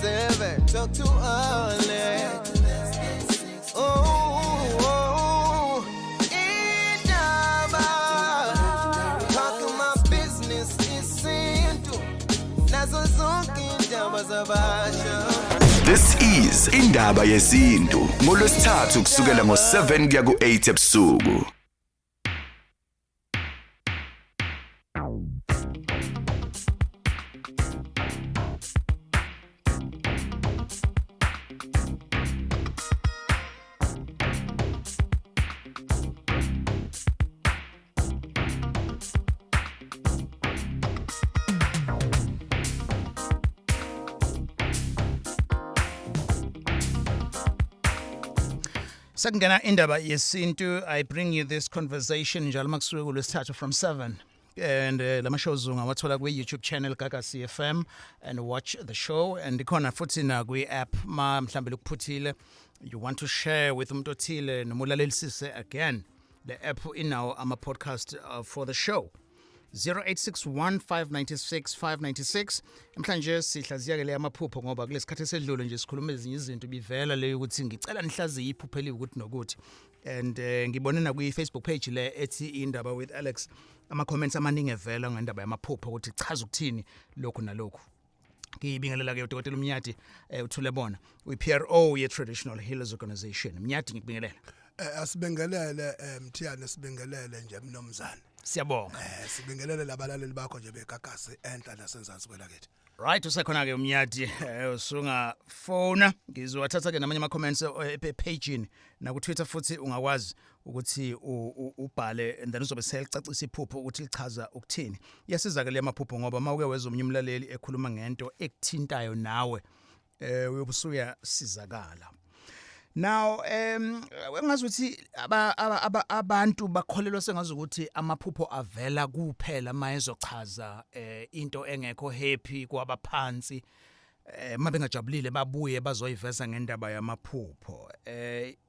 7. Talk too early. Oh, Indaba. Talking my business yesintu. Nazo zonke indaba zabasha. This is Indaba Yesintu. Ngolwesithathu kusukela ngo7 kuya ku8 ebusuku. Sakungena Indaba Yesintu, I bring you this conversation njalo makusuke kulesithathu from 7. And lama shows ungawathola ku YouTube channel Gaga CFM and watch the show, and ikhona futhi na ku app ma mhlambe lokuphuthile you want to share with umuntu othile nomulalelisise again. The app inawo ama podcast for the show. 0861596596. Mhlanje sihlaziya ke le amaphupho ngoba kulesikhathi esedlule nje sikhuluma ezinye izinto bivela leyo ukuthi ngicela nihlaziye iphupho eliwe ukuthi nokuthi. And ngibone na ku Facebook page le ethi Indaba with Alex ama comments amaningi evela ngendaba yamaphupho ukuthi chaza ukuthini lokho nalokho. Ngibingelela ke uDokotela Mnyati uthule bona uyi-PRO ye Traditional Healers Organization. Mnyati ngikubingelela. Asibingelele Mthiyane, sibingelele nje mnomzana. Siyabonga. Sibingelele labalaleli bakho nje begagasi enhla nasenzansi kwelakithi. Right, usekhona ke Mnyati usunga phone ngizowathatha ke namanye ama comments page na ku Twitter futhi ungakwazi ukuthi ubhale and then uzobe selicacisa iphupho ukuthi lichaza ukuthini. Iyasiza ke le maphupho ngoba mawuke wezwe umnye umlaleli ekhuluma ngento ekuthintayo nawe uyobusuya sizakala. Now ngazi ukuthi abantu bakholelwa sengazi ukuthi amaphupho avela kuphela mayezochaza into engekho happy kwabaphansi mabengajabulile babuye bazoyiveza ngendaba yamaphupho.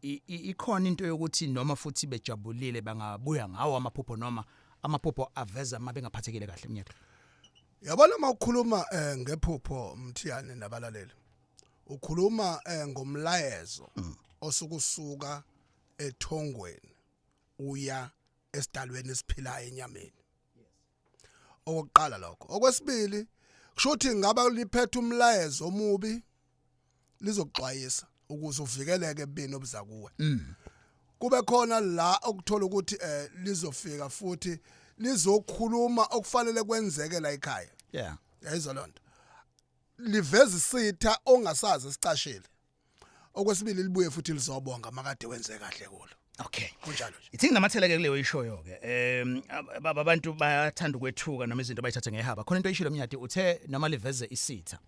Ikhona into yokuthi noma futhi bejabulile bangabuya ngawo amaphupho noma amaphupho aveza mabengaphathekile kahle Mnyati. Yabona mawukhuluma ngephupho Mthiyane nabalaleli. Ukhuluma ngomlayezo osukusuka ethongweni uya esidalweni esiphilayo enyameni. Okokuqala lokho. Okwesibili kushuthi ngaba liphethe umlayezo omubi lizokuxwayisa ukuze uvikeleke ebini obuza kuwe. Kube khona la okuthola ukuthi lizofika futhi lizokhuluma okufanele kwenzeke la ekhaya. Yeah. Yayizolonto. Liveza isitha ongasazi sicashile. Okwesibili libuye futhi lizobonga makade wenze kahle kulo. Okay. Kunjalo nje. Ithi nginamatheleke kuleyo ishoyo ke. Abantu bayathanda ukwethuka noma izinto bayithatha ngehaba. Khona into eyishilo Mnyati uthe noma liveze isitha.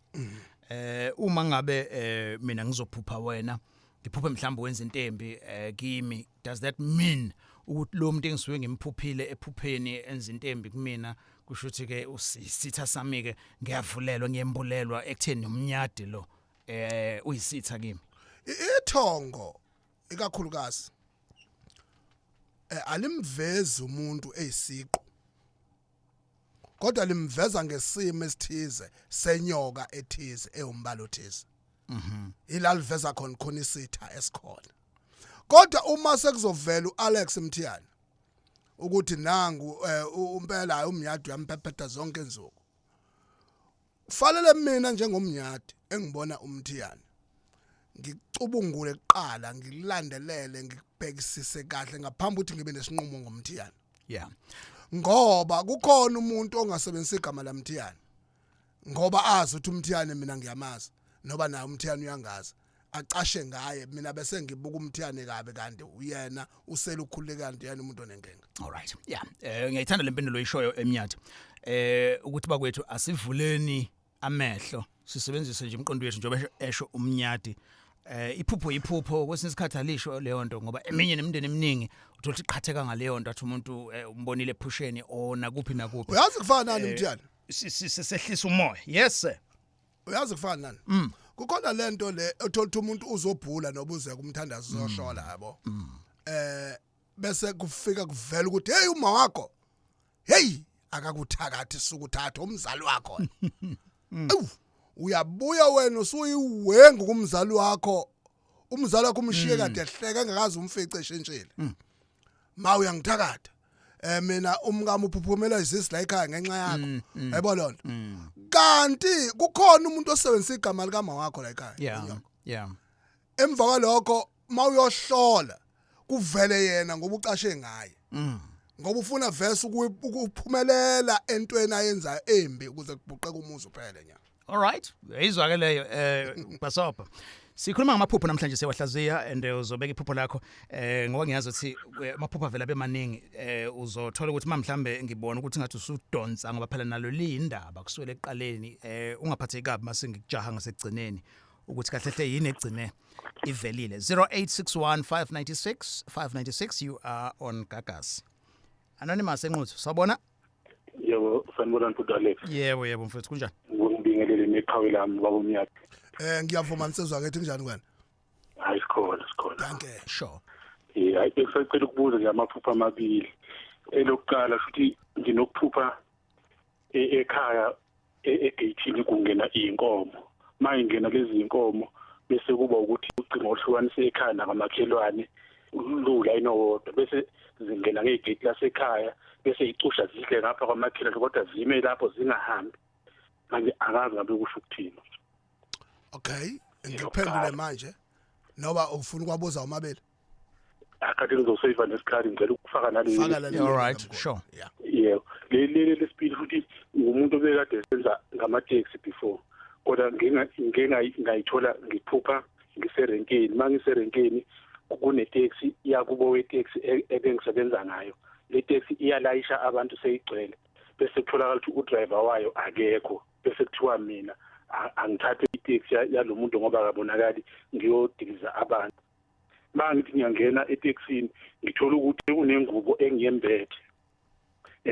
Uma ngabe mina ngizophupha wena, ngiphuphe mhlawumbe wenza intembi kimi, does that mean ukuthi lo muntu engisuke ngimphuphile ephupheni enza intembi kumina kusho ukuthi ke usitha sami ke ngiyavulelwa ngiyembulelwa ekutheni umnyadi lo uyisitha kimi. Ithongo ikakhulukazi alimvezi umuntu eyisiqo, kodwa limveza ngesimo esithize senyoka ethize eyombala othize. Ilaliveza khona isitha esikhona. Kodwa uma sekuzovela uAlex Mthiyane ukuthi nangu umpela umnyadi uyamphephetha zonke insuku, kufanele mina njengomnyadi engibona uMthiyane ngicubungule kuqala ngilandelele ngibhekisise kahle ngaphambi ukuthi ngibe nesinqumo ngomthiyane. Yeah. Ngoba kukhona umuntu ongasebenzisa igama laMthiyane ngoba azi ukuthi uMthiyane mina ngiyamazi noba naye uMthiyane uyangazi acashe ngaye mina bese ngibuka uMthiyane kabe kanti uyena usela ukhululeka kanti yena umuntu onenkinga. All right. Yeah. Ngiyayithanda lempendulo oyishoyo eMnyati. Ukuthi bakwethu asivuleni amehlo sisebenzise nje imqondo yethu njengoba esho umnyadi. Iphupho kwesinye isikhathi alisho leyo nto ngoba eminye nemindeni eminingi uthola ukuthi iqhatheka ngaleyo nto athi umuntu umbonile ephusheni ona kuphi nakuphi. Uyazi kufana nani Mthiyane? Sisehlisa umoya. Yes sir. Uyazi kufana nani? Kukhona lento le uthola ukuthi umuntu uzobhula nobuze kumthandazo uzoshola yabo. Bese kufika kuvela ukuthi hey uma wakho hey akakuthakathi sukuthatha umzali wakho. uyabuya wena usuyiwenga kumzali wakho umzali wakho umshiye kade ehleka engakazi umfice eshintshile ma uyangithakatha mina umkami uphuphumela izisi la ekhaya ngenxa yakho yabo lonto kanti kukhona umuntu osebenzisa igama likama wakho la ekhaya yeah emva kwalokho mawuyohlola kuvele yena ngoba uqashe ngaye ngoba ufuna verse ukuphumelela entweni ayenzayo embi ukuze kubhuqeke umuzi uphele nya. All right, izwa ke leyo basopa. Sikhuluma ngamaphupho namhlanje sewahlaziya and uzobeka iphupho lakho ngoba ngiyazi ukuthi amaphupho avela bemaningi uzothola ukuthi mhlawumbe ngibona ukuthi ngathi usudonsa ngoba phela nalo lindaba kusukela eqaleni ungaphatheki kabi mase ngikujaha ngasekugcineni ukuthi kahle hle yini egcine ivelile. 0861 596 596 you are on Gagas. Anonymous enquthu sabona? Yebo sanibona Alex. Yebo mfowethu kunjani? Ngibingelele neqhawe lami baba umnyaka. Ngiyavuma nisezwa kethi kunjani kwena? Hayi sikhona. Danke. Sure. Hayi besicela ukubuza nje amaphupho amabili. Elokuqala futhi nginokuphupha ekhaya egate kungena inkomo. Mayingena lezi inkomo bese kuba ukuthi ucingo ohlukanise ekhaya namakhelwane ulula inowodwa bese zingena ngegate lasekhaya bese icusha zihle ngapha kwamakhelwane kodwa zime lapho zingahambi. Manje akazi ngabe kusho ukuthini. Okay, ngikuphendule manje noba ufuna ukwabuza umabili. Akade ngizosave nesikhathi ngicela ukufaka nale. All right, sure. Yeah. Lesipili futhi umuntu obekade esenza ngama-taxi before. Kodwa ngingayithola ngiphupha ngiserenkeni. Mangiserenkeni kune-taxi yakubo we-taxi ebengisebenza ngayo. Le taxi iyalayisha abantu seyigcwele. Bese kutholakala ukuthi udriver wayo akekho. Bese kuthiwa mina angithathe itaxi yalomuntu ngoba akabonakali ngiyodiliza abantu. Mangithi ngiyangena etaxini ngithola ukuthi unengubo engiyembethe.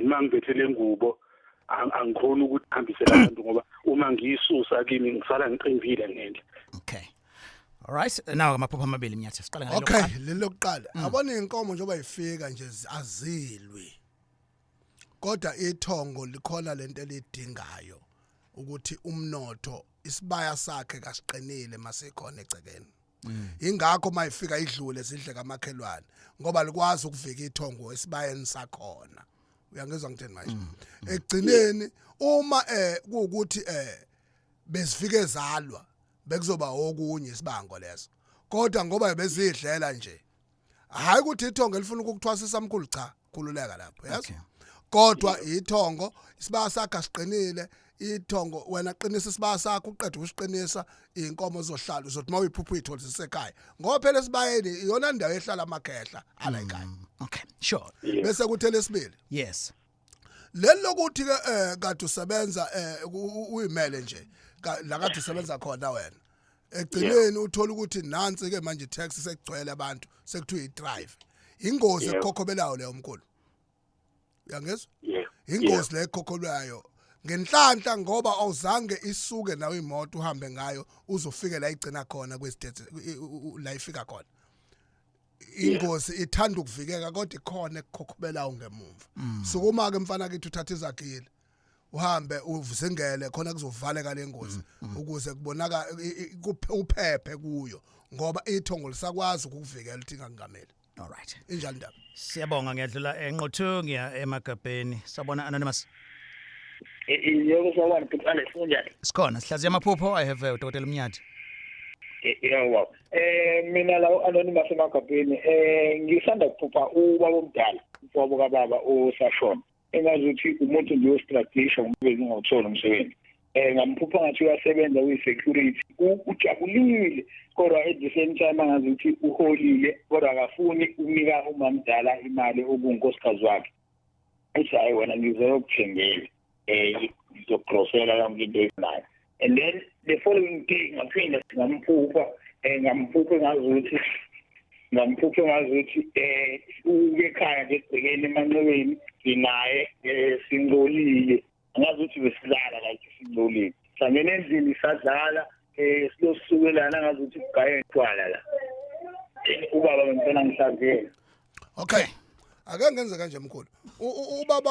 Mangibethe le ngubo angikhona ukuthi hambisela abantu ngoba uma ngiyisusa kimi ngisala ngiqinvile ngendle. Okay. All right. Now amaphupho amabili mnyathi siqale ngalo. Okay, lelokuqala. Abona inkomo njengoba ifika nje azilwi. Kodwa ithongo likhona lento elidingayo ukuthi umnotho isibaya sakhe kasiqinile masikhona egcekeni. Ingakho mayifika idlule zidle kamakhelwane ngoba likwazi ukuvika ithongo esibayeni sakhona. Uyangizwa ngitheni manje? Egcineni uma kuukuthi besifike ezalwa bekuzoba okunye isibango leso. Kodwa ngoba bezidlela nje. Hayi ukuthi ithongo elifuna ukukuthwasisa amkhulu cha, khululeka lapho, yazi? Kodwa ithongo isibaya sakhe asiqinile. Ithongo wena qinisa isibaya sakho uqede usiqinisa inkomo zohlala uzothi mawuyiphupha ithole sisekhaya ngoba phela esibayeni iyona ndawo ehlala amakhehla ala ekhaya. Okay, sure. Bese kuthi lesibili. Yes. Lelo kuthi ke kade usebenza uyimele nje la kade usebenza khona wena. Egcineni uthola ukuthi nansi ke manje taxi sekugcwele abantu sekuthiwa i-drive. Ingozi ekhokhobelayo leyo mkhulu. Uyangizwa? Ingozi le ekhokhobelayo. Ngenhlanhla ngoba awuzange isuke nawe imoto uhambe ngayo uzofika la igcina khona kwesithethe la ifika khona. Ingozi ithanda ukuvikeka kodwa ikhona ekukhokhobelayo ngemumva. Sukuma ke mfana kithi uthatha izakile uhambe uvusengele khona kuzovaleka lengozi ukuze kubonaka uphephe kuyo ngoba ithongo lisakwazi ukukuvikela ukuthi ingakungameli. All right. Injani ndaba? Siyabonga ngiyadlula enqothu ngiya emagabheni. Sabona Anonymous. Yebo sawubona Alex kunjani? Sikhona sihlaziya amaphupho I have uDokotela Mnyathi. Yebo. Mina la Anonymous emagabheni ngisanda kuphupha ubaba omdala umfowabo kababa osashona. Engazuthi umuntu nje ostrategisha ngoba ngingawuthola umsebenzi. Ngamphupha ngathi uyasebenza kwi-security. Ujabulile kodwa at the same time angazuthi uholile kodwa akafuni ukunika umamdala imali okunkosikazi wakhe. Ethi hayi wena ngizokuthengela. Ngizocrossela yonke into efanayo. And then the following day ngaphinda ngamphupha ngazuthi ukekhaya ngegcekeni emanxebeni nginaye singcolile ngazuthi besidlala like singcolile sangena endlini isadlala silosukelana ngazuthi kugaye ntwala la ubaba ngifuna ngihlazele. Okay, ake ngenze kanje mkhulu ubaba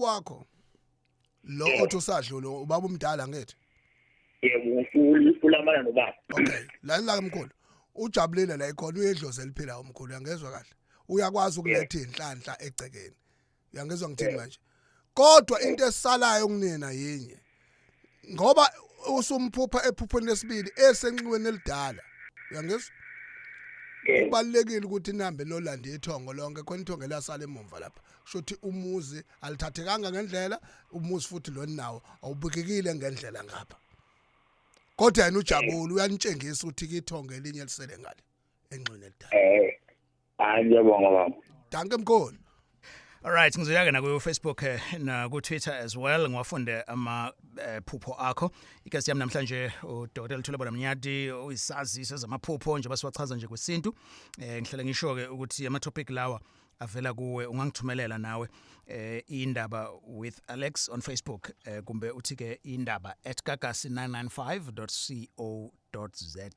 wakho lo othi usadlule ubaba umdala ngithi yebo ulamana nobaba. Okay, la mkhulu. Ujabulile la ikhona uyedlozi eliphila umkhulu uyangezwa kahle. Uyakwazi ukuletha inhlanhla egcekeni. Uyangezwa ngithini manje? Kodwa into esalayo kunina yinye. Ngoba usumphupha ephuphweni lesibili esenxiweni elidala. Uyangezwa? Kubalekile ukuthi nihambe lolanda ithongo lonke khona ithongo elasala emumva lapha. Shothi umuzi alithathekanga ngendlela, umuzi futhi lo nawo awubukekile ngendlela ngapha. Kodwa yena ujabule uyanitshengisa ukuthi ithongo elinye lisele ngale enxweni elidala. Ngiyabonga baba. Danke mkhulu. Alright, ngizoyaka na ku Facebook na ku Twitter as well ngiwafunde amaphupho akho. Igasi yami namhlanje uDr. Thulabona Mnyadi uyisazi sezamaphupho nje basiwachaza nje kwesintu. Ngihlale ngisho ke ukuthi ama topic lawa avela kuwe ungangithumelela nawe indaba with Alex on Facebook kumbe uthi ke indaba@gagasi995.co.za.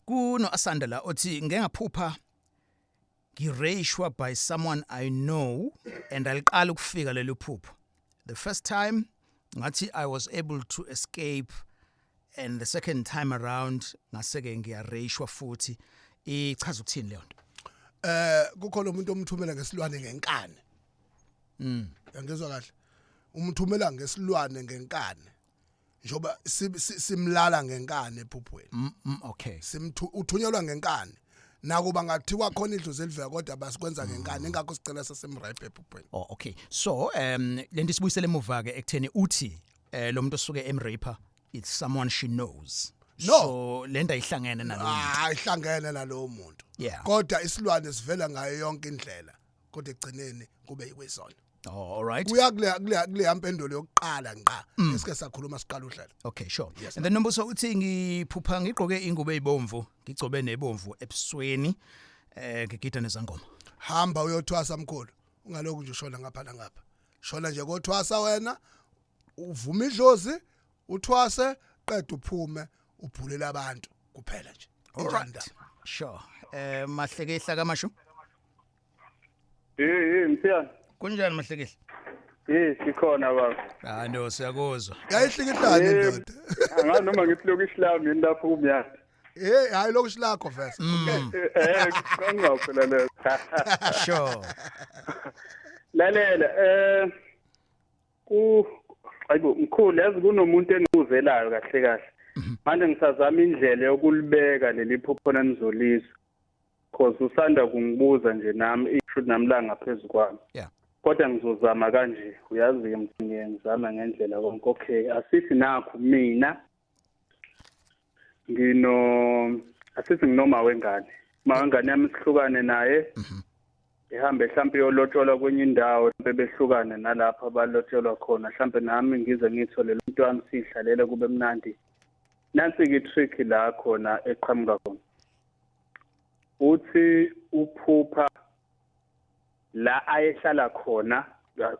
Kuno Asanda la uthi ngengaphupha ngirashwa by someone I know and aliqala ukufika lelo phupho. The first time ngathi I was able to escape and the second time around ngaseke ngiyarashwa futhi. Ichaza ukuthini leyo nto? Kukhona umuntu omthumela ngesilwane ngenkane. Yangizwa kahle. Umthumela ngesilwane ngenkane. Njoba simlala ngenkane ephuphweni. Okay. Uthunyelwa ngenkane. Nakuba ngathiwa khona idlozi elivela kodwa basikwenza ngenkane engakho sicela sasemripe ephuphweni. Oh okay. So lento sibuyisele emuva ke ekutheni uthi lo muntu osuke emraper it's someone she knows. No. So lento ayihlangene nalo. Ayihlangene nalowo muntu. Yeah. Kodwa isilwane sivela ngayo yonke indlela kodwa egcineni kube yikwesona. Oh, all right. Kuya kule yampendolo yokuqala nqa esike sakhuluma siqala uhlelo. Okay, sure. Yes, and then nombuso uthi ngiphupha ngigqoke ingubo ezibomvu, ngigcobe nebomvu ebusweni ngigida nezangoma. Hamba uyothwasa mkhulu. Ungaloku nje ushona ngapha ngapha. Shona nje kothwasa wena uvuma idlozi, uthwase, qeda uphume, ubhulele abantu kuphela nje. All right. Sure. Mahlekehla kamashu. Mthiyana. Kunjani mahlekehla? Sikhona baba. No siyakuzwa. Yayihlikihlane ndoda. Angazi noma ngithi lokhu yini lapho kumyati. Hayi lokhu lakho vese. Ngingakho lalela. Sure. Lalela ayibo mkhulu yazi kunomuntu engizelayo kahle kahle. Manje ngisazama indlela yokulibeka leli phupho nanizolizwa. Because usanda kungibuza nje nami ishuthi namlanga phezulu kwami. Yeah. Kodwa ngizozama kanje uyazi ke ngizama ngendlela konke. Okay, asithi nakho mina asithi nginoma wengane. Mawengane yami sihlukane naye. Ehambe mhlawumbe yolotsholwa kwenye indawo bebehlukane nalapha balotsholwa khona. Mhlawumbe nami ngize ngithole lo muntu wami sihlalele kube mnandi. Nansi ke trick la khona eqhamuka khona. Uthi uphupha la ayehlala khona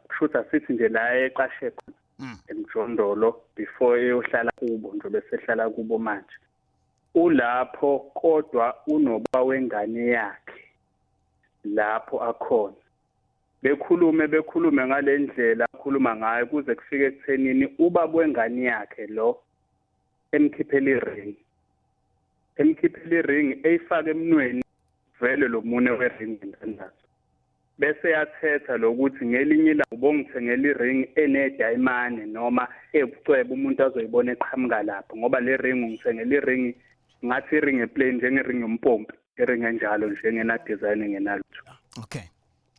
kushuthi asithi nje la eqashe khona emjondolo before eyohlala kubo nje bese ehlala kubo manje. Ulapho kodwa unoba wengane yakhe lapho akhona. Bekhulume ngalendlela akhuluma ngayo kuze kufike ekuthenini ubaba wengane yakhe lo emkhiphela iring. Emkhiphela iring eyifaka emnweni vele lo mune wering endazo. Bese yathetha lokuthi ngelinye ilanga ubongithengela iring enedayimane noma ebucwebe umuntu azoyibona eqhamuka lapho ngoba le ring ngithengela iring ngathi iring eplain njengering yompompi iring enjalo njengena design ngenalutho. Okay.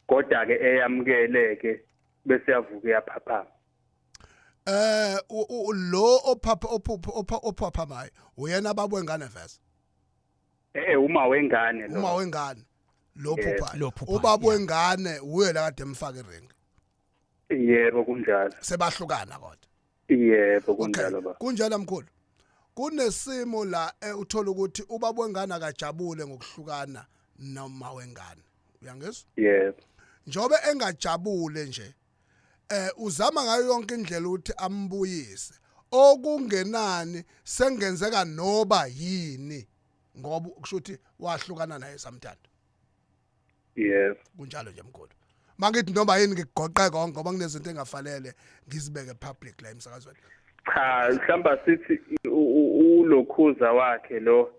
Kodwa ke eyamukeleke bese yavuka yaphaphama. Lo ophapha maye uyena babwengane vese. Uma wengane lo. Uma wengane lo phupha. Ubabwengane uye la kade emfaka iring. Yebo kunjalo. Sebahlukana kodwa. Yebo kunjalo baba. Kunjalo mkhulu. Kunesimo la uthola ukuthi ubabwengane akajabule ngokuhlukana noma wengane. Uyangizwa? Yebo. Njobe engajabule nje uzama ngayo yonke indlela ukuthi ambuyise okungenani sengenzeka noba yini ngoba kushuthi wahlukana naye samthanda. Yes. Kunjalo nje mkhulu. Mangithi noma yini ngigoqe konke ngoba kunezinto engafanele ngizibeke public la emsakazweni. Cha, mhlamba sithi ulokhuza wakhe lo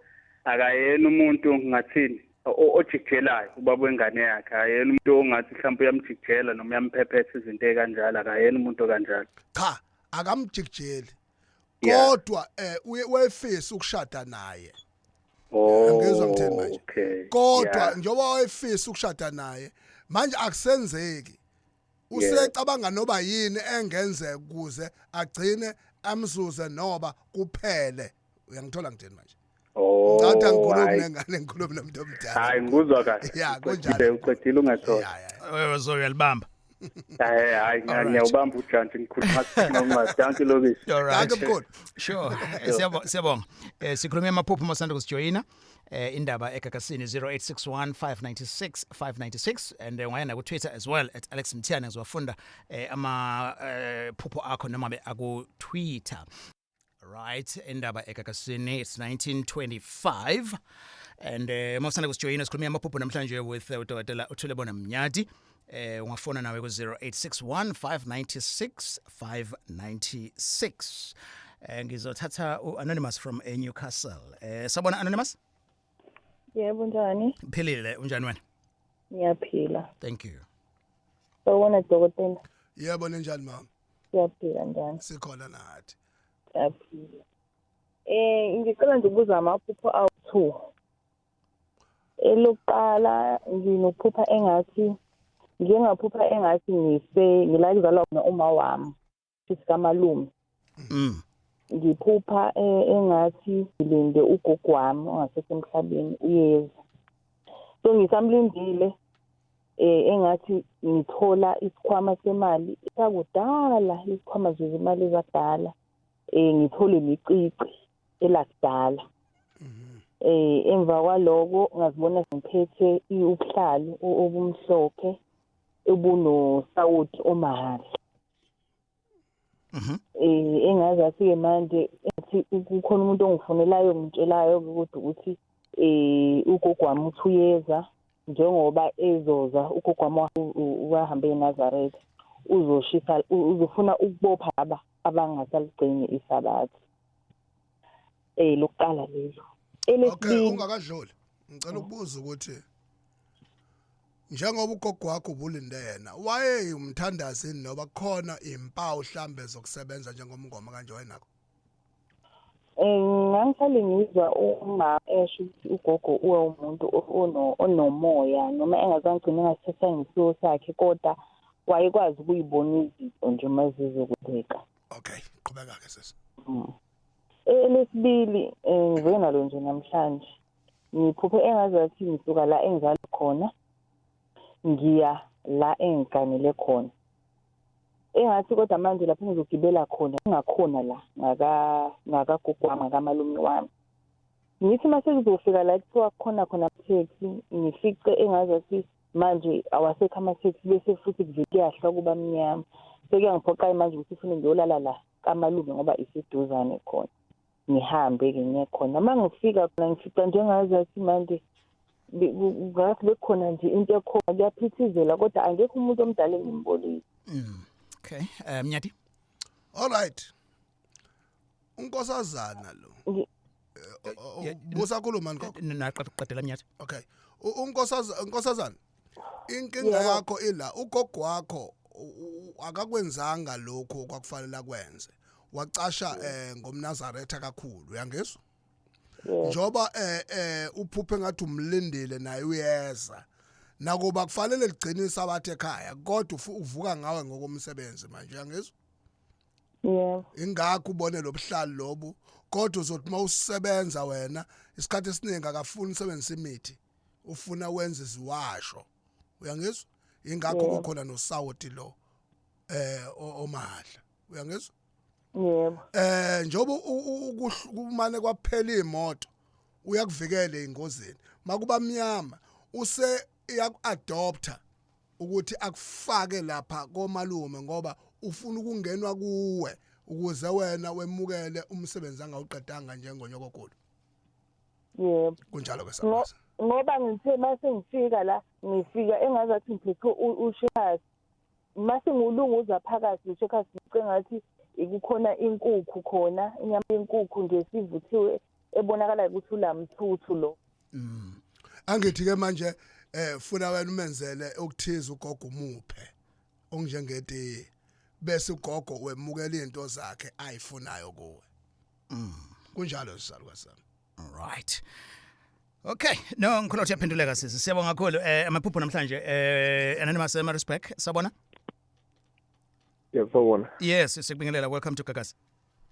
akayena umuntu ngathini ojikjelayo ubaba wengane yakhe ayena umuntu ongathi mhlawumbe uyamjikjela noma uyamphephetha izinto ekanjalo akayena umuntu kanjalo. Cha, akamjikjeli. Yeah. Kodwa wayefisa ukushada naye. Oh, Angizwa ngitheni manje. okay. Kodwa Yeah. njengoba wayefisa ukushada naye, manje akusenzeki. Usecabanga noba yini engenzeka kuze agcine amzuze noba kuphele. Uyangithola ngitheni manje? Oh, Ngathi angikhulumi hayi. nengane ngikhulumi nomuntu omdala. Hayi ngikuzwa kahle. Yeah, kunjalo. Uqedile ungathola. Uyalibamba. Hayi ngiyawubamba ujantshi ngikhuluma noma danki lokisi. All right. Danke mkhulu. Sure. Siyabonga. Sikhulumia amaphupho masanda kusijoyina. Indaba egagasini 0861 596 596 and ungayena ku Twitter as well @alexmthiyane ngizowafunda amaphupho akho noma be aku Twitter. Right, indaba egagasini it's 1925 and masanda kusijoyina sikhulumia amaphupho namhlanje with uDokotela uThulebona Mnyadi. Ungafona nawe ku 0861 596 596. Ngizothatha uAnonymous from Newcastle. Sabona Anonymous? Yebo njani? Philile unjani wena? Ngiyaphila. Thank you. Sawubona dokotela. Yebo ninjani mama? Siyaphila njani? Sikhona nathi. Siyaphila. Ngicela nje ukubuza amaphupho awu2. Elokuqala nginophupha engathi ngingaphupha engathi ngila kuzalwa khona uma wami sisikamalumi. Ngiphupha engathi ngilinde ugogo wami ongasekho emhlabeni uyeza. So ngisamlindile engathi ngithola isikhwama semali sakudala isikhwama zezimali ezadala ngithole imiqiqi elakudala. Emva kwaloko ngazibona ngiphethe ubuhlalu obumhlophe obunosawoti omahhala. Engazathi ke manje ethi kukhona umuntu ongifunelayo ngitshelayo ukuthi ugogo wami uthuyeza njengoba ezoza ugogo wami uhambe eNazaretha uzoshisa uzofuna ukubopha laba abangasaligcini isabathi. Lokuqala lelo. Okay, ungakadluli. Ngicela ukubuza ukuthi njengoba ugogo wakho ubulinde yena waye umthandazi noba khona impawu mhlambe zokusebenza njengomngoma kanje wayenakho? Ngihlale ngizwa uma esho ukuthi ugogo umuntu onomoya noma engazangcina ngasithatha ngisiyo sakhe kodwa wayekwazi ukuyibona izinto nje mazizokudeka. Okay, qhubeka ke sisi. Lesibili ngivukenalo nje namhlanje. Ngiphuphe engazathi ngisuka la engizalwa khona ngiya la engiganele khona. Engathi kodwa manje lapho ngizogibela khona ngingakhona la ngakagogo wami ngakamalumi wami. Ngithi mase ngizofika la kuthiwa khona taxi ngifice engazathi manje awasekho ama-taxi bese futhi kuvike kuba mnyama. Sekuyangiphoqa manje ukuthi ufune ngiyolala la kamalumi ngoba iseduzane khona. Ngihambe ke ngiyekhona mangifika khona ngifica njengazathi manje ngathi bekhona nje into ekhona kuyaphithizela kodwa angekho umuntu omdala engimbolile. Okay, Mnyadi. All right. Unkosazana lo. Busakhuluma ngakho. Naqedela Mnyadi. Okay. Unkosazana. Inkinga yakho ila ugogo wakho akakwenzanga lokho kwakufanele akwenze. Wacasha ngomNazaretha kakhulu uyangizwa? Njoba uphuphe ngathi umlindile naye uyeza. Nakuba kufanele ligcinisa abathe ekhaya kodwa uvuka ngawe ngokomsebenzi manje uyangizwa? Yebo. Ingakho ubone lobuhlalo lobu kodwa uzothi mawusebenza wena isikhathi esiningi akafuni usebenzisa imithi ufuna wenze iziwasho uyangizwa? Ingakho kukhona nosawoti lo omahla uyangizwa? Yebo. Njoba kumane kwaphela imoto uyakuvikela engozini makuba mnyama use iyakuadopta ukuthi akufake lapha komalume ngoba ufuna ukungenwa kuwe ukuze wena wemukele umsebenzi angawuqedanga njengonyokokulu. Yebo. Kunjalo ke sabaza. Ngoba ngithe mase ngifika la ngifika engazathi ngiphethe ushekasi mase ngulunguza phakathi ushekasi ngicinga ngathi kukhona inkukhu khona inyama yenkukhu ngesivuthiwe ebonakala ukuthi ulamthuthu lo. Angithi ke manje funa wena umenzele okuthiza ugogo umuphe onjengeti bese ugogo wemukela into zakhe ayifunayo kuwe. Kunjalo sisalwa sami. All right. Okay, no ngikhona ukuthi yaphenduleka sisi. Siyabonga kakhulu. Amaphupho namhlanje anonymous Marisbeck, sabona? Yebo. Yes, sikubingelela. Welcome to Gagasi.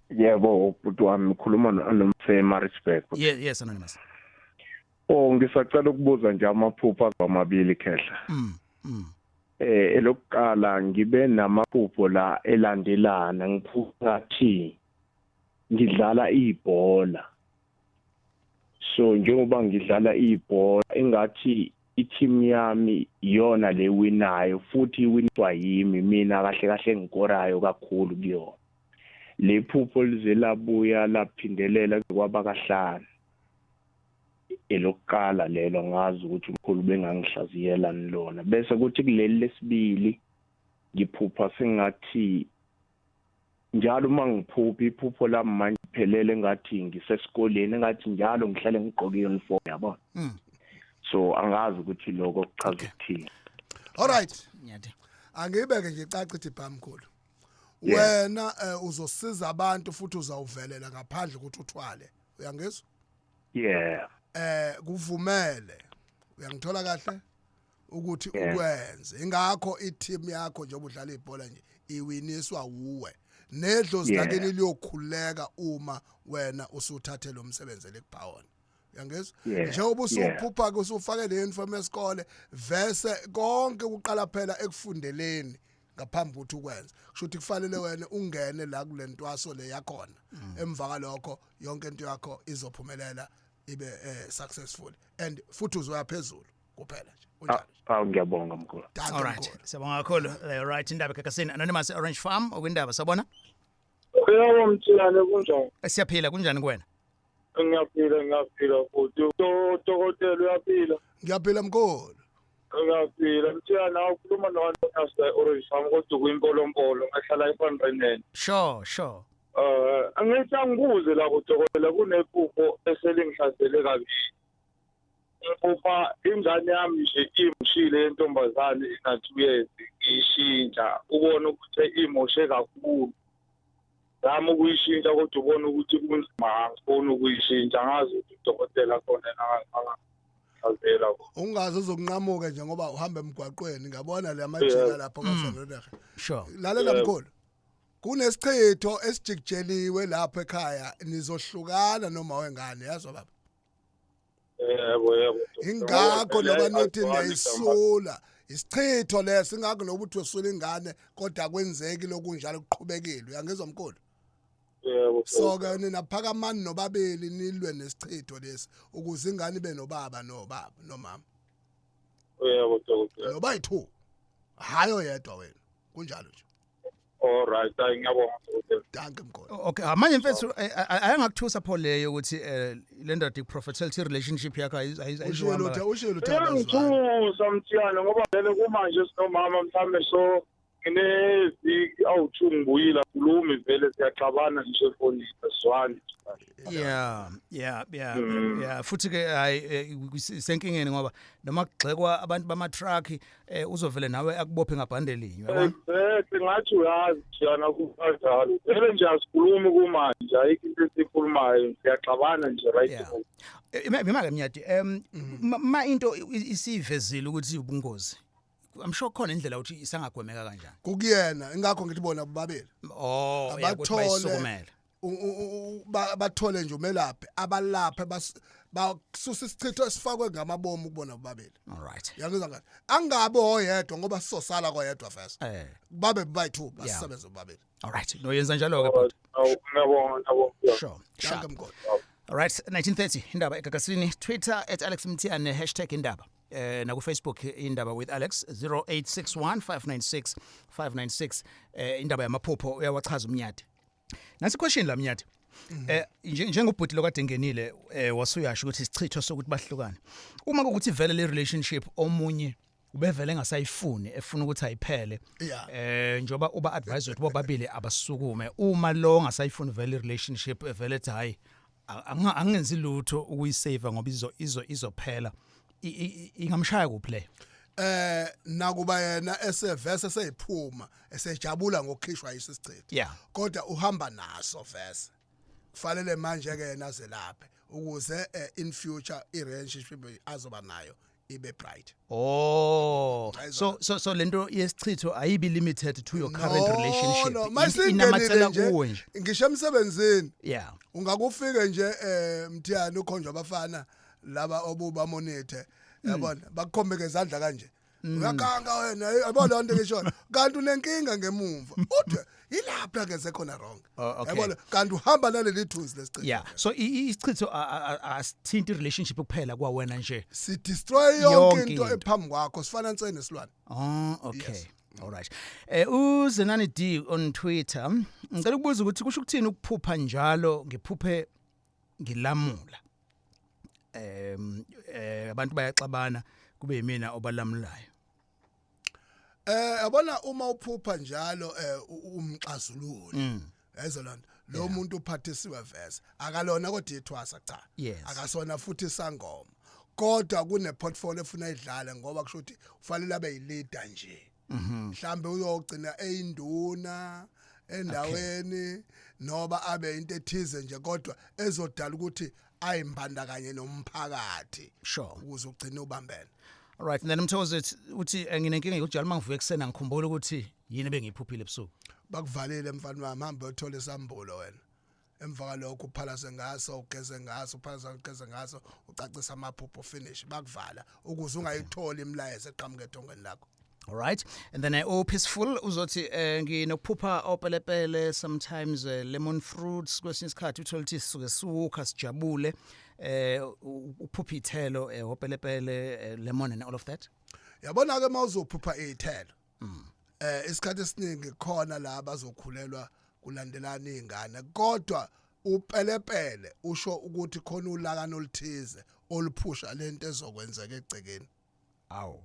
Yebo, bhuti wami ukhuluma noMarisbeck. Yes, anonymous. Ngisacela ukubuza nje amaphupho amabili khehla. Elokuqala ngibe namaphupho la elandelana ngiphukathi ngidlala ibhola. So njengoba ngidlala ibhola engathi i-team yami iyona le winayo futhi iwinwa yimi mina kahle kahle ngikorayo kakhulu kuyona. Le phupho lizelabuya laphindelela kwaba kahlanu. Elokuqala lelo ngazi ukuthi umkhulu bengangihlaziyela nilona bese kuthi kuleli lesibili ngiphupha sengathi njalo mangiphupha iphupho lami manje phelele ngathi ngisesikoleni engathi njalo ngihlale ngigqoke uniform yabo. So angazi ukuthi lokho kuchaza ukuthini. All right. Nyathi. Angibeke nje icaca ithi bhamkhulu. Wena uzosiza abantu futhi uzawuvelela ngaphandle ukuthi uthwale. Uyangizwa? Yeah. Kuvumele. Uyangithola kahle ukuthi ukwenze. Ingakho i-team yakho nje obudlala ibhola nje iwiniswa uwe. Nedlozi lakini liyokhuleka uma wena usuthathe lo msebenzi lekubhawona. Uyangizwa? Njengoba usuphupha ke usufake le uniform yesikole vese konke uqala phela ekufundeleni ngaphambi ukuthi ukwenze. Kusho ukuthi kufanele wena ungene la kule ntwaso le yakhona. Emva kalokho yonke into yakho izophumelela ibe successful and futhi uzoya phezulu kuphela nje. Unjalo. Ngiyabonga mkhulu. All right. Siyabonga kakhulu. Right indaba Gagasi anonymous Orange Farm okwindaba sabona? Yebo mthiyane kunjani? Siyaphila kunjani kuwena? Ngiyaphila futhi. Dokotela uyaphila? Ngiyaphila mkhulu. Ngiyaphila mthiyane awukhuluma noNasta Orange Farm kodwa kuyimpolompolo ngahlala eFanrenene. Sure. Angithi angibuze la kudokotela kunephupho eselingihlasele kabili. Ngipha ingane yami nje imshile yentombazane inathi uyezi ishintsha ubona ukuthi imoshe kakhulu. Zama ukuyishintsha kodwa ubona ukuthi kunzima ngifuna ukuyishintsha ngazi ukuthi udokotela khona angahlasela. Ungaze uzokunqamuka nje ngoba uhamba emgwaqweni ngabona le amajika lapha kaFanrenene. Sure. Lalela mkhulu. Kunesichitho esijikjeliwe lapha ekhaya nizohlukana noma wengane yazo baba. Yebo. Ingakho noba nithi niyisula isichitho leso ingakho nokuthi wesula ingane kodwa kwenzeki lokunjalo kuqhubekile uyangizwa mkhulu. Yebo. So ke nina phakamani nobabili nilwe nesichitho lesi ukuze ingane ibe nobaba nomama. Yebo dokotela. Noba yi2 hayo yedwa wena kunjalo nje. All right, ngiyabonga dokotela. Danke mkhulu. Okay, manje mfethu ayangakuthusa pho leyo ukuthi le ndoda iprofessional relationship yakho ayizihamba. Ushilo ngithusa mthiyane ngoba vele kumanje sinomama mhlambe so ngineziki awu2 ngibuyila khulumi vele siyaxabana nje efonini sizwani. Yeah futhi ke hayi senkingeni ngoba noma kugxekwa abantu bama truck uzovele nawe akubophe ngabhandelinye yabona. Ngathi uyazi njana kunjalo vele nje asikhulumi kumanje ayikho into esikhulumayo siyaxabana nje right now. Imake mnyati ma into isivezile ukuthi ubungozi I'm sure khona indlela ukuthi isangagwemeka kanjani. Kukuyena ingakho ngithi bona bababili. Abathole bathole nje umelaphi abalaphe basusa isichitho esifakwe ngamabomu kubona babili. All right. Yangizwa ngathi angabe oyedwa ngoba sizosala koyedwa first. Babe bayi2 basisebenze babili. All right. No yenza njalo ke bhuti. Ngiyabonga. Sure. Danke mkhulu. All right 1930 indaba eGagasini Twitter @alexmthiane #indaba. Na ku Facebook indaba with Alex 0861596596 indaba yamaphupho uyawachaza umnyati. Nasi question la mnyati. Njengobhuti lokade ngenile wasuyasho ukuthi isichitho sokuthi bahlukane. Uma ukuthi vele le relationship omunye ubevele engasayifuni efuna ukuthi ayiphele njoba uba advise ukuthi bobabili abasukume uma lo ngasayifuni vele relationship evele ethi hayi angenzi lutho ukuyisave ngoba izophela ingamshaya kuphi le nakuba yena esevese seyiphuma esejabula ngokukhishwa yisisichitho kodwa uhamba naso vese kufanele manje ke yena zelaphe ukuze in future i-relationship azoba nayo ibe bright. So lento yesichitho ayibi limited to your current relationship. Inamathela kuwe nje. Ngisho emsebenzini. Yeah. Ungakufike nje mthiyana ukhonjwa abafana laba obuba monithe yabona bakukhombe ngezandla kanje. Uyakanga wena yabona lonto ngisho kanti unenkinga ngemumva. Uthi ilapha ke sekhona wrong. Yabona kanti uhamba naleli thuzi lesichitho. Yeah. So isichitho asithinti relationship kuphela kwa wena nje. Si destroy yonke into ephambi kwakho sifana nsene nesilwane. Okay. Yes. All right. Uzenani D on Twitter ngicela ukubuza ukuthi kusho ukuthini ukuphupha njalo ngiphuphe ngilamula. Abantu bayaxabana kube yimina obalamulayo. Yabona uma uphupha njalo umxazululi ezolanda lo muntu uphathisiwe vese akalona kodwa ithwasa cha akasona futhi sangoma kodwa kune portfolio efuna idlale ngoba kusho ukuthi ufanele abe yileader nje mhlambe uyogcina eyinduna endaweni noba abe into ethize nje kodwa ezodala ukuthi ayimbanda kanye nomphakathi ukuze ugcine ubambene. All right, and then umthokoze uthi nginenkinga yokujala mangivuka eksena ngikhumbula ukuthi yini bengiyiphuphile ebusuku. Bakuvalile mfana wami hambe uthole isambulo wena. Emva kwalokho uphalase ngaso ugeze ngaso uphalase ugeze ngaso ucacisa amaphupho finish bakuvala ukuze ungayithola imlayezo eqhamuke ethongweni lakho. All right, and then peaceful uzothi nginokuphupha opelepele sometimes lemon fruits kwesinye isikhathi uthola ukuthi sisuke sukha sijabule uphupha ithelo opelepele lemon and all of that. Yabona ke mawuzophupha ithelo isikhathi esiningi khona la bazokhulelwa kulandelana izingane kodwa upelepele usho ukuthi khona ulakana oluthize oluphusha lento ezokwenzeka egcekeni. Awu.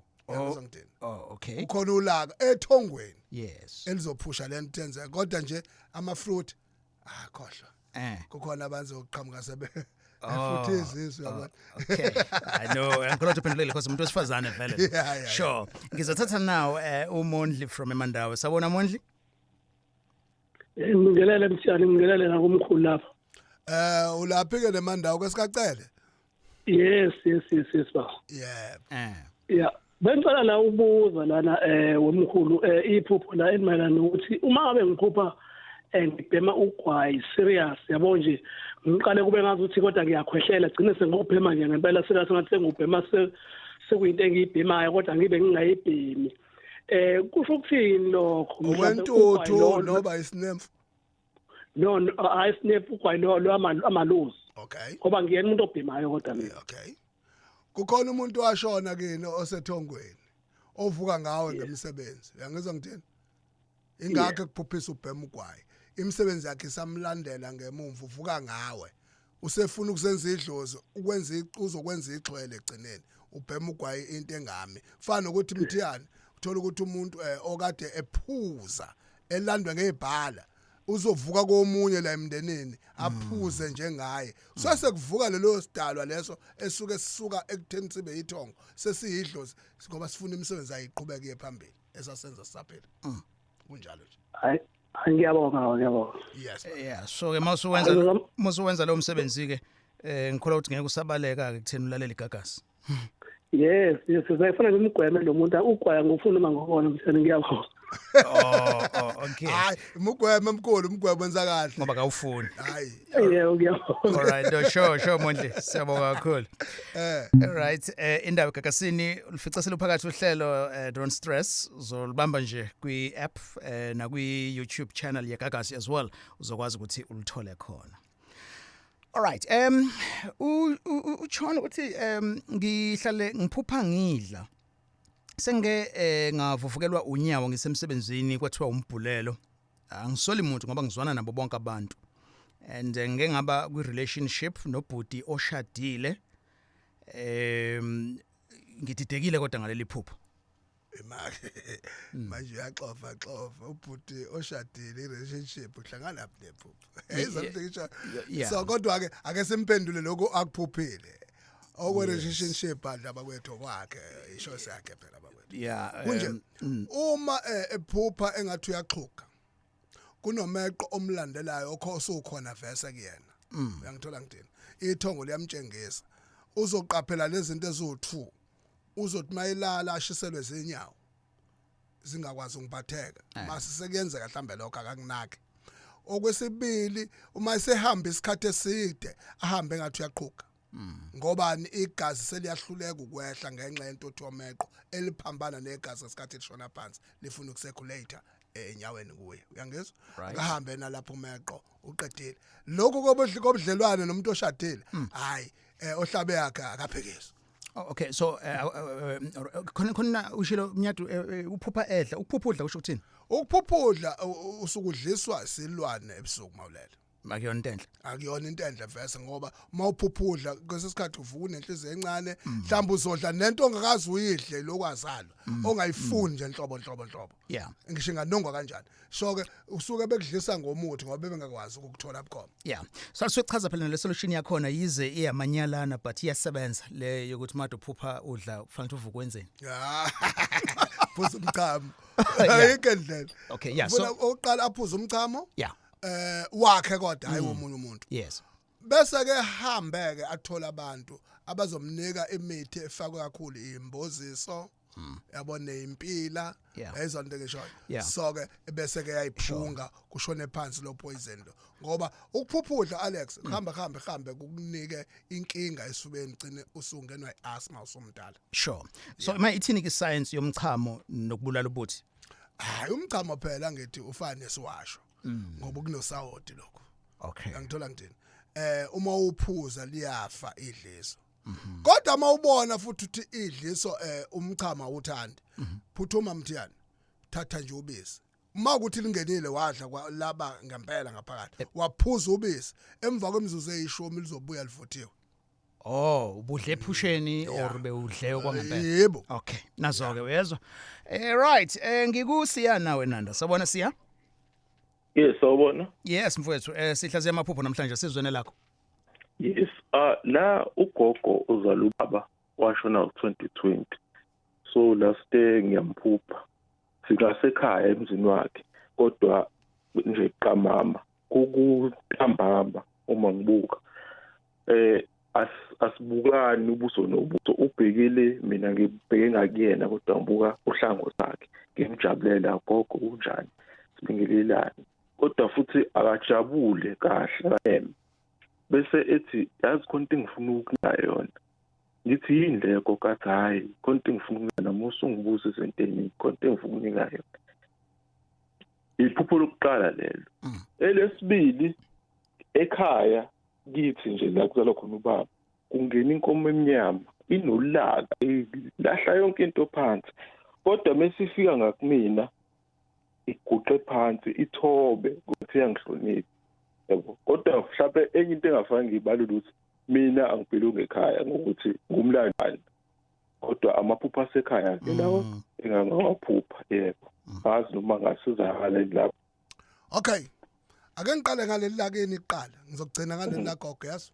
Okay. Ukhona ulaka ethongweni. Yes. Elizophusha lento yenze kodwa nje ama fruit khohlwa. Kukhona abantu oqhamuka sebe futhi izizwe yabona. Okay. I know. Ngikholwa uphendulile because umuntu wesifazane vele. Yeah. Sure. Ngizothatha now uMondli from Emandawo. Sabona Mondli? Ngibingelele mthiyane ngibingelele nakumkhulu lapha. Ulaphi ke nemandawo kwesikacele? Yes ba. Yeah. Yeah. Bengicela la ubuza lana womkhulu iphupho la emayelana ukuthi uma ngabe ngiphupha ngibhema ugwayi serious yabo nje ngiqale kube ngazi ukuthi kodwa ngiyakhwehlela gcine sengiphema nje ngempela serious ngathi sengibhema sekuyinto engiyibhemayo kodwa ngibe ngingayibhemi. Kusho ukuthini lokho? Uwentuthu noba isinemfu? No, isinemfu ugwayi lo amaluzi. Okay. Ngoba ngiyena umuntu obhemayo kodwa mina. Okay. Kukhona umuntu washona kini osethongweni ovuka ngawe ngemsebenzi. Uyangizwa ngithini? Ingakho kuphuphisa ubhema ugwayi. Imisebenzi yakhe isamlandela ngemumva uvuka ngawe. Usefuna ukusenza idlozi ukwenza uzokwenza ixhwele egcineni. Ubhema ugwayi into engami. Fana ukuthi mthiyane uthola ukuthi umuntu okade ephuza elandwe ngebhala uzovuka komunye la emndenini aphuze njengaye sesekuvuka lelo sidalwa leso esuke sisuka ekutheni sibe yithongo sesiyidlozi ngoba sifuna imisebenzi ayiqhubeke phambili esasenza sisaphela kunjalo nje. Hayi ngiyabonga. Yes. Yeah, so ke masuwenza lo msebenzi ke ngikholwa ukuthi ngeke usabaleka ke kutheni ulalela igagasi. Yes, sayifuna ngimgweme lo muntu ugwaya ngofuna uma ngokona mtheni ngiyabonga. Okay. Hayi, umgweme umgweme wenza kahle. Ngoba kawufuni. Hayi. Yebo ngiyabonga. All right, sure Mondli. Siyabonga kakhulu. All right, indaba gagasini ulifica seluphakathi uhlelo Don't Stress uzolibamba nje kwi-app na kwi-YouTube channel yeGagasi as well uzokwazi ukuthi ulithole khona. All right. Uchona uthi ngihlale ngiphupha ngidla. Senge ngavuvukelwa unyawo ngisemsebenzini kwathiwa umbhulelo. Angisoli muntu ngoba ngizwana nabo bonke abantu. And ngeke ngaba kwi relationship nobhuti oshadile. Ngididekile kodwa ngaleli phupho. manje uyaxofa ubhuti oshadile i-relationship uhlangana nephupho so kodwa ke ake simphendule lokho akuphuphile okwe-relationship adlaba kwethu kwakhe isho sakhe phela bakwethu kunje uma ephupha engathi uyaxhuga kunomeqo omlandelayo osukhona vese kuyena uyangithola ngidini ithongo liyamtshengisa uzoqaphela lezi zinto eziwu2 uzothi mayilala ashiselwe zinyawo zingakwazi ukuphatheka mase sekuyenzeka mhlambe lokho akakunaki okwesibili uma esehamba isikhathi eside ahambe ngathi uyaqhuga ngobani igazi seliyahluleka ukwehla ngenxa yento othomeqo eliphambana negazi ngesikhathi lishona phansi lifuna ukucirculate enyaweni kuye uyangizwa akahambe nalapho umeqo uqedile lokho kobudlelwane nomuntu oshadile hayi ohlabe yakhe akaphekiswa. Okay, so khona ushilo mnyadu uphupha edla ukuphuphudla usho ukuthini? Ukuphuphudla usukudliswa silwane ebusuku mawulela. Akuyona into enhle. Akuyona into enhle vese ngoba mawuphuphudla kwesesikhathi uvuka nenhliziyo encane mhlawumbe uzodla nento ongakazi uyidle lokwazalo ongayifuni nje inhlobo. Yeah. Ngisho nganongwa kanjani. So ke usuke bekudlisa ngomuthi ngoba bebengakwazi ukuthola bukhoma. Yeah. So sichaza phela le solution yakho na yize iyamanyalana but iyasebenza le yokuthi manje uphupha udla kufanele uvuke wenzeni. Yeah. Phuza umchamo. Ayikendlela. Okay, yeah. So oqala aphuza umchamo. Yeah. Wakhe kodwa hayi womunye umuntu. Yes. Bese ke hambeke athola abantu abazomnika imithi efakwe kakhulu imboziso yabona impila ezonto ngisho so ke bese ke yayiphunga kushone phansi lo poison lo ngoba ukuphuphudla Alex hambe kukunike inkinga esubeni gcine usungenwa iasthma usumdala. Sure. So ima ithini ke science yomchamo nokubulala ubuthi? Hayi umchamo phela ngithi ufana nesiwasho ngoba kunosawoti lokho. Okay. Angithola ngidini. Uma uphuza liyafa idliso. Kodwa mawubona futhi uthi idliso umchama uthandi. Phuthuma mthiyana. Thatha nje ubisi. Uma ukuthi lingenile wadla kwalaba ngempela ngaphakathi. Waphuza ubisi emva kwemizuzu eyishumi lizobuya livuthiwe. Oh, ubudle ephusheni or bewudle kwangempela. Yebo. Okay. Nazo ke uyezwa. Right, ngikusiya nawe Nanda. Sabona siya? Yes, sawubona. Yes mfowethu, sihlaziya amaphupho namhlanje sizwene lakho. Yes, la ugogo uzala ubaba washona ngo2020. So last day ngiyamphupha. Sikasekhaya emzini wakhe. Kodwa nje qamama kukuhamba uma ngibuka. Asibukani ubuso nobuso ubhekile mina ngibheke ngakuyena kodwa ngibuka uhlango sakhe. Ngimjabulela gogo kunjani. Sibingelelani. Kodwa futhi akajabule kahle bese ethi yazi konke ngifuna ukunayo yona ngithi yindleko kathi hayi konke ngifuna namusa ungibuza izinto eziningi konke ngifuna ukunikayo iphupho lokuqala lelo elesibili ekhaya kithi nje la kuzalwa khona ubaba kungena inkomo eminyama inolaka lahla yonke into phansi kodwa mesifika ngakumina iguqe phansi ithobe ukuthi yangihlonipha yabo kodwa mhlawumbe enye into engafanga ngibalula ukuthi mina angibhelu ngekhaya ngokuthi ngumlandani kodwa amaphupho asekhaya ke lawo engamaphupho yebo bazi noma ngasizakala lapho. Okay, ake ngiqale ngaleli lakini iqala ngizogcina ngaleli lagogo yaso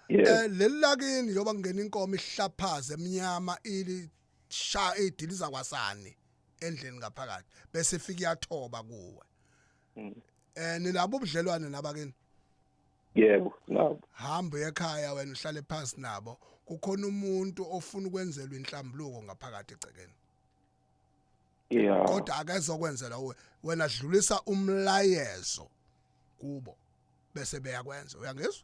leli lakini njoba kungena inkomo ihlaphaze eminyama ili sha idiliza kwasani endleni ngaphakathi bese ifika yathoba kuwe nilabo ubudlelwane nabakini? Yebo nabo. Hamba ekhaya wena uhlale phansi nabo kukhona umuntu ofuna ukwenzelwa inhlambuluko ngaphakathi egcekeni. Yeah. Kodwa akezokwenzela wena dlulisa umlayezo kubo bese beyakwenza uyangizwa?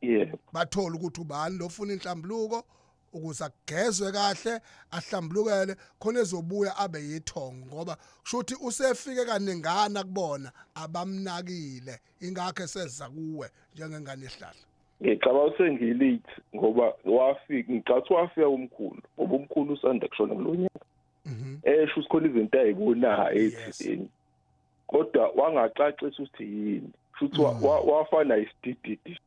Yebo. Bathola ukuthi ubani lofuna inhlambuluko ukuze agezwe kahle ahlambulukele khona ezobuya abe yithongo ngoba kusho ukuthi usefike kaningana kubona abamnakile ingakho eseza kuwe njengengane ehlahla. Ngicaba usengilate ngoba wafika ngicathi wafika umkhulu ngoba umkhulu usanda kushona kulonyaka. Esho usikhona izinto ayibona ethini. Kodwa wangaxaxisa ukuthi yini. Futhi wafana isidididi.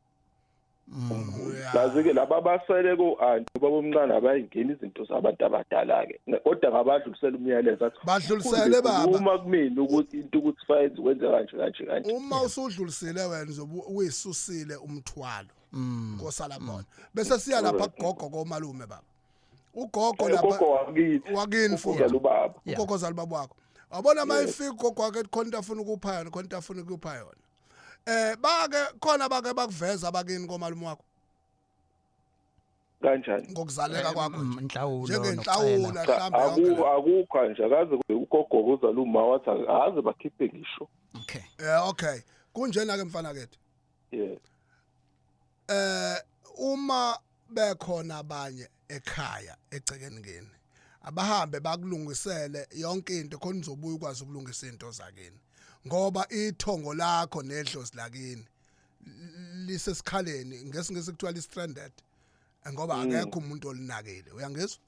Yazi-ke laba basele ko-anti babomncane abayingeni izinto zabantu abadala-ke kodwa ngabadlulisela umyalezo athi badlulisele baba uma kumina ukuthi into ukuthi fayenze wenze kanje uma usudlulisile wena uzobe uyisusile umthwalo nkosala bona bese siya lapha kugogo komalume baba ugogo lapha wakini futhi ugogo zalibaba wakho wabona mayifika ugogo wakhe khona afuna ukupha yona khona afuna ukupha yona bake khona bake bakuveza abakini komalume wakho kanjani ngokuzaleka kwakho inhlawulo njengenhlawulo mhlambe yonke akukho nje akaze ugogo uzala uma wathi akaze bakhiphe ngisho okay okay kunjena ke mfana kethu yes uma bekhona abanye ekhaya egcekeni ngene abahambe bakulungisele yonke into khona uzobuya ukwazi ukulungisa into zakini ngoba ithongo lakho nedlozi lakini lisesikhaleni ngesingisi kuthiwa li-stranded ngoba akekho umuntu olinakile uyangizwa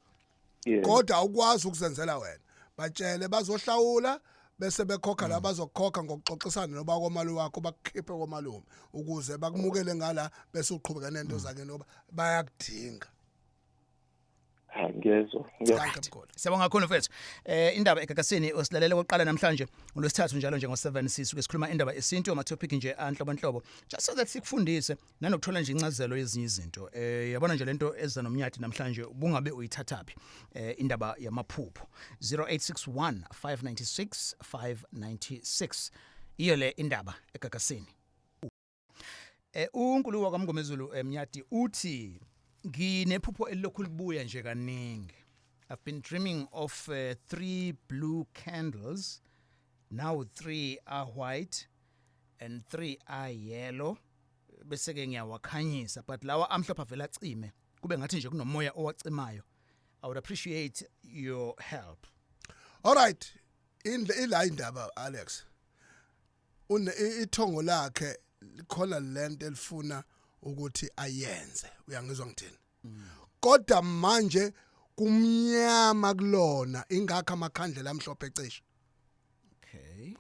kodwa ukwazi ukuzenzela wena batshele bazohlawula bese bekhokha la bazokhokha ngokuxoxisana noba komalume wakho bakukhiphe komalume ukuze bakumukele ngala bese uqhubeka nento zakhe noba bayakudinga ngezwe siyabonga kakhulu mfethu indaba egagasini osilalele oqala namhlanje ngolwesithathu njalo njengo7 sisuke sikhuluma indaba yesintu ama topic nje anhlobonhlobo just so that sikufundise nanokuthola nje incazelo yezinye izinto yabona nje lento eza nomnyathi namhlanje ubungabe uyithathaphi indaba yamaphupho 0861 596 596 iyo le indaba egagasini uNkulunkulu wakwamngomezulu emnyati uthi Kunephupho elokhu libuya nje kaningi. I've been dreaming of 3 blue candles. Now 3 are white and 3 are yellow. Bese ke ngiyawakhanyisa but lawa amhlophe avela acime. Kube ngathi nje kunomoya owacimayo. I would appreciate your help. All right. Ila indaba Alex. Ithongo lakhe likhola lento elifuna ukuthi ayenze uyangizwa ngithini kodwa manje kumnyama kulona ingakho amakhandlela amhlophe ecishe okay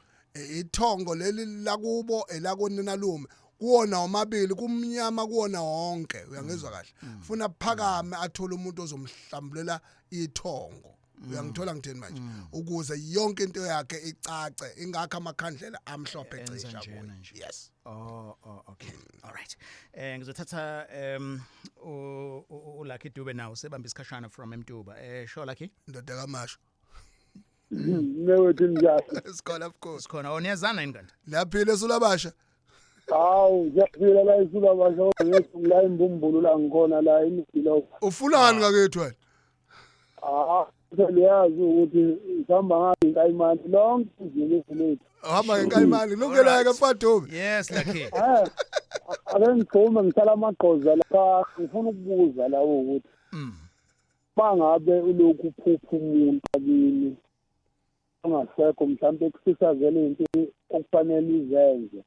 ithongo leli lakubo elakonina lume kuona omabili kumnyama kuona wonke uyangizwa kahle ufuna phakame athola umuntu ozomhlambulela ithongo uyangithola ngithini manje ukuze yonke into yakhe icace ingakho amakhandlela amhlophe ecisha kuyo yes okay all right ngizothatha uLucky Dube now sebamba isikhashana from Mduba sure Lucky ndoda kamasho newethu njalo sikhona of course sikhona oniyazana yini kanti laphile sulabasha hawu ngiyaphila la isulabasha ngila imbumbulu la ngikona la imidilo ufunani ngakethu wena Liyazi ukuthi ihamba ngathi inkayimani lonke izinto lethu. Hamba ngenkayimani lungeleke mfadumi. Yes Lucky. Ake ngicuma ngisala amagqoza la ngifuna ukubuza lawo ukuthi. Bangabe ulokhu uphupha umuntu akini. Ongasekho mhlawumbe kusisazele into okufanele izenze.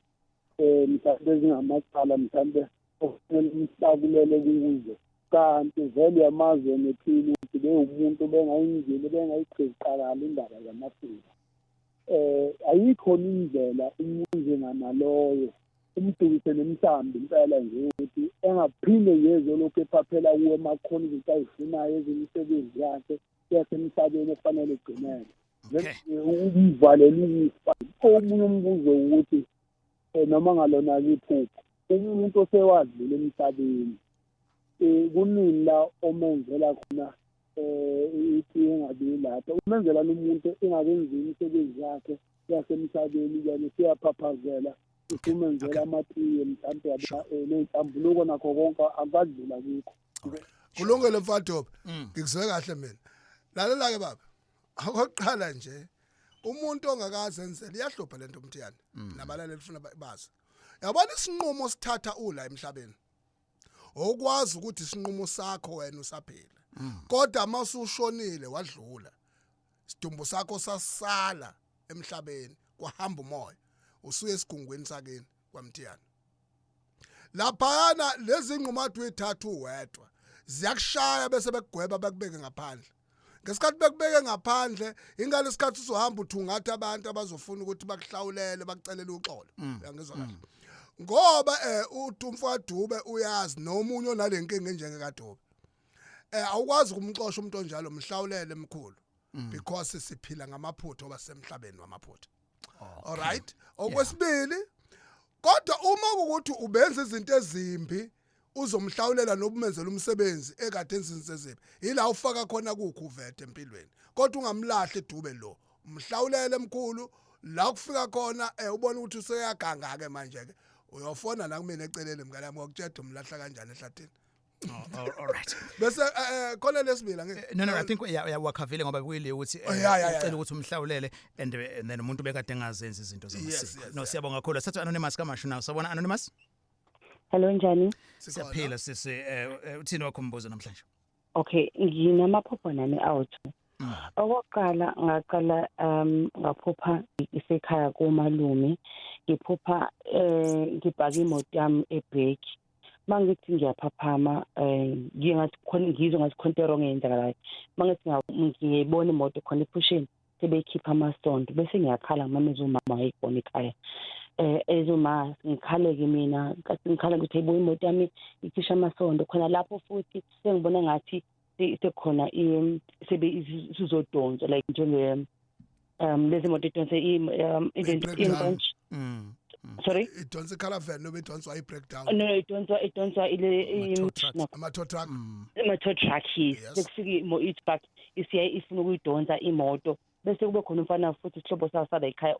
Mhlawumbe ezingamacala mhlawumbe okufanele umhlakulele kuzo. Kanti vele yamazwe nephila ukuthi bewumuntu bengayingeni bengayiqala indaba yamaphupho ayikho indlela umuntu njengamaloyo umdukise nemhlambi impela nje ukuthi engaphinde yezo lokho ephaphela kuwe emakhona izinto ayifunayo ezimisebenzi yakhe yasemhlabeni efanele egcineke uvalele ukufa omunye umbuzo ukuthi noma ngalona iphupho umuntu osewadlule emhlabeni kunini la omenzela khona ingabi lapha umenzela umuntu engakenzi imisebenzi yakhe yasemhlabeni yani siyaphaphazela umenzela amatiye mhlawumbe nezambuluko nakho konke akadlula kikho kulungile mfadhobe ngikuzwe kahle mina lalela ke baba akoqala nje umuntu ongakazenzela iyahlupha lento umthiyane nabalale lifuna bazi yabona isinqumo sithatha ula emhlabeni okwazi ukuthi isinqumo sakho wena usaphila kodwa masushonile wadlula isidumbu sakho sasala emhlabeni kwahamba umoya usuye esigungweni sakeni kwamthiyana laphana lezi nqumathi uyithathu wedwa ziyakushaya bese bekugweba bakubeke ngaphandle ngesikhathi bekubeke ngaphandle ingane isikhathi uzohamba uthungatha abantu abazofuna ukuthi bakuhlawulele bakucelele uxolo uyangizwa kahle ngoba uthi umfadube uyazi nomunye onalenkinga njenge kaDube awukwazi ukumxoxa umuntu onjalo mhlawulele emkhulu because siphila ngamaphutho basemhlabeni wamaphutho all right okwesibili kodwa uma ukuthi ubenza izinto ezimbi uzomhlawulela nobumenzela umsebenzi ekade enzinze ezimbi ila ufaka khona kukuvete empilweni kodwa ungamlahli Dube lo umhlawulele emkhulu la kufika khona ubona ukuthi useyaganga ke manje ke uyofona la kumina eceleni mngane wami ngokutshela umlahla kanjani ehlathini all right bese khona lesibili ngeke no I think wakhavile ngoba kuyile ukuthi ucela ukuthi umhlawulele and then umuntu bekade engazenza izinto zamasiko no siyabonga kakhulu sathu anonymous kamashu nawe sabona anonymous hello njani siyaphila sisi uthini wakhumbuza namhlanje okay nginamaphupho nami out okokuqala ngaqala ngaphupha isekhaya kumalume ngiphupha ngibhaka imoto yami ebheki mangithi ngiyaphaphama ngingathi khona ngizwe ngathi khonto wrong eyenzakalayo mangithi ngiyibona imoto khona iphusheni sebekhipha amasondo bese ngiyakhala ngimameza umama wayibona ekhaya ezuma ngikhaleke mina kasi ngikhala ukuthi hayibo imoto yami ikhisha amasondo khona lapho futhi sengibona ngathi sekhona sizodonsa like njenge lezi moto idonsa intonsha sorry idonsa caravan no idonsa breakdown no idonsa ile ama-tow truck ama-tow truck sekufika i-truck isiya ifuna ukuyidonsa imoto bese kube khona umfana futhi isihlobo sasala ekhaya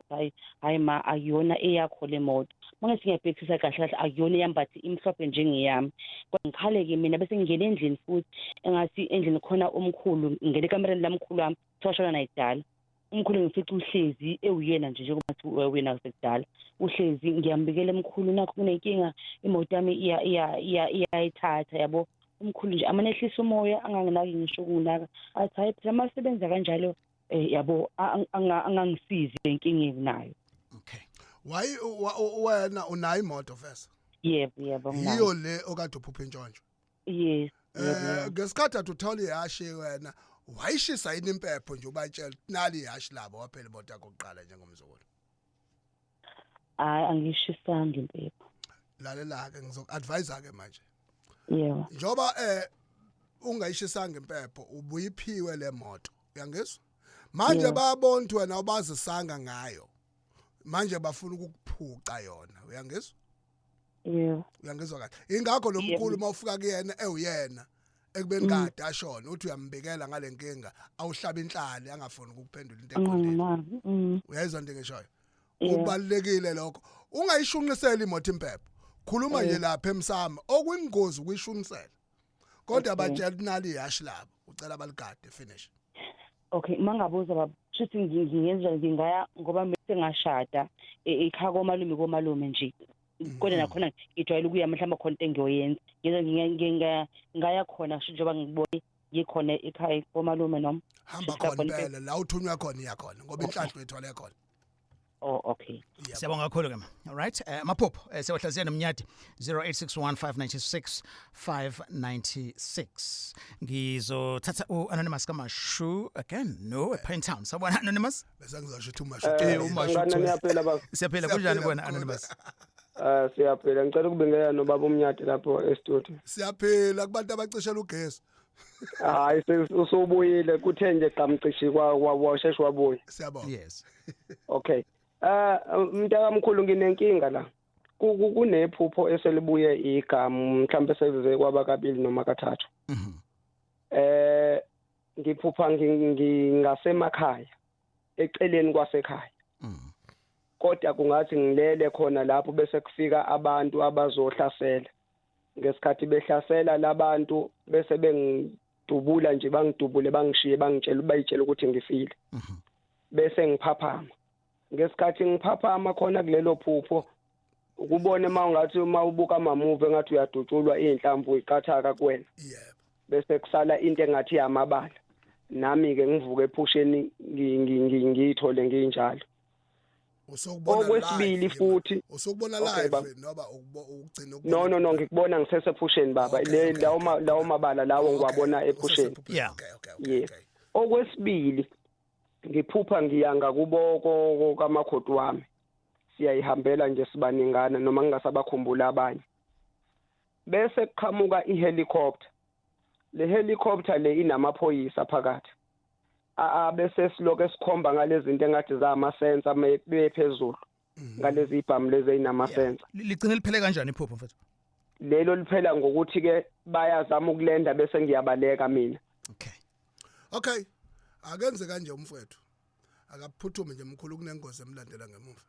hayi ma akuyona eyakho le moto mangithi ngiyabhekisisa kahle kahle akuyona eyambathi imhlophe njengeyami kodwa ngikhaleke mina bese ngingena endlini futhi engathi endlini khona omkhulu ngene ekamereni lamkhulu wami thoshana nayidala umkhulu ngifica uhlezi ewuyena nje njengoba wena sekudala uhlezi ngiyambikela emkhulu nakho kunenkinga imoto yami iyayithatha yabo umkhulu nje amanehlisa umoya anganginaki ngisho kunaka athi hayi phela masebenza kanjalo yabo angangisizi lenkinga nayo okay why wena unayo imoto first yebo yiyo le okade uphupha intshontsho yes ngesikhathi uthole ihashi wena wayishisa yini impepho nje ubatshela nali ihashi labo waphela imoto yakho oqala njengomzukulu angishisanga impepho lalela ke ngizoku-advise ke manje yebo njoba ungayishisanga impepho ubuyiphiwe le moto uyangizwa manje babona ukuthi wena ubazisanga ngayo manje bafuna ukukuphuca yona uyangizwa uyangizwa kahle ingakho lo mkhulu mawufika kuyena ewuyena ekubeni kade ashona uthi uyambikela ngalenkinga awuhlaba inhlali angafuni ukuphendula into eqondile uyayizwa into ngishoyo kubalekile lokho ungayishunqisela imoto impepho khuluma nje lapha emsamo okwingozi ukuyishunqisela kodwa abatshela nali ihashi labo ucela baligade finish okay mangabuza baba shithi ngingenza ngingaya ngoba bese ngashada ekhaya komalume nje kodwa nakhona ngijwayele ukuya mhlawumbe khona into engiyoyenza ngaya khona njengoba ngibone ngikhona ekhaya komalume noma hamba khona impela la uthunywa khona iyakhona ngoba inhlahla wethole khona oh okay siyabonga kakhulu ke all right Amaphupho sewahlaziya nomnyadi 0861596596 ngizothatha uanonymous kamashu again no Pinetown sabona anonymous bese ngizasho ukuthi umashu ngiyaphela baba siyaphela kunjani bona anonymous siyaphela ngicela ukubingelela nobaba umnyadi lapho e-studio siyaphela kubantu abacishela ugesi hayi usubuyile kuthe nje qamcishi washesha wabuya siyabonga yes okay mntakamkhulu nginenkinga la kunephupho eselibuye igama mhlawumbe sekuze kwaba kabili noma kathathu ngiphupha ngingasemakhaya eceleni kwasekhaya kodwa kungathi ngilele khona lapho bese kufika abantu abazohlasela ngesikhathi behlasela labantu bese bengidubula nje bangidubule bangishiye bayitshela ukuthi ngifile bese ngiphaphama ngesikhathi ngiphaphama khona kulelo phupho ukubona mawungathi uma ubuka amamuve ngathi uyadutshulwa inhlamvu iqathaka kuwena yebo bese kusala into engathi yamabala nami ke ngivuke ephusheni ngiyithole nginjalo okwesibili futhi usukubona live noba ugcina no ngikubona ngisesephusheni baba lawo mabala lawo ngiwabona ephusheni okay okwesibili ngiphupha ngiyanga kuboko kamakhoti wami siyayihambela nje sibaningana noma ngingasabakhumbula abanye. Bese kuqhamuka ihelicopter. Le helicopter le inamaphoyisa phakathi. Bese siloke sikhomba ngalezi zinto engathi zamasensa bephezulu. Ngalezi ibhamu lezi einamasensa. Ligcine liphele kanjani iphupho mfethu? Lelo liphela ngokuthi ke bayazama ukulenda bese ngiyabaleka mina. Okay. Akenze kanje umfowethu. Akaphuthume nje mkhulu kunengozi emlandela ngemuva.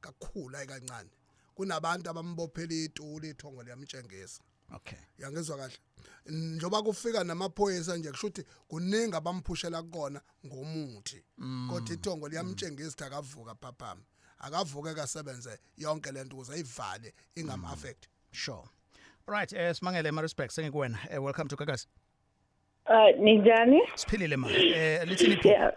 Kakhulu ayikancane. Kunabantu abambophela ituli ithongo liyamtshengisa. Okay. Yangizwa kahle. Njoba kufika namaphoyisa nje kushuthi kuningi abamphushela kona ngomuthi. Kodwa ithongo liyamtshengisa akavuka phaphama. Akavuke kasebenze yonke lento ukuze ayivale ingam affect. Sure. Right, Simangele ma respect sengikuwena. Welcome to Gagas. Ninjani? Siphilile ma. Lithini iphupho?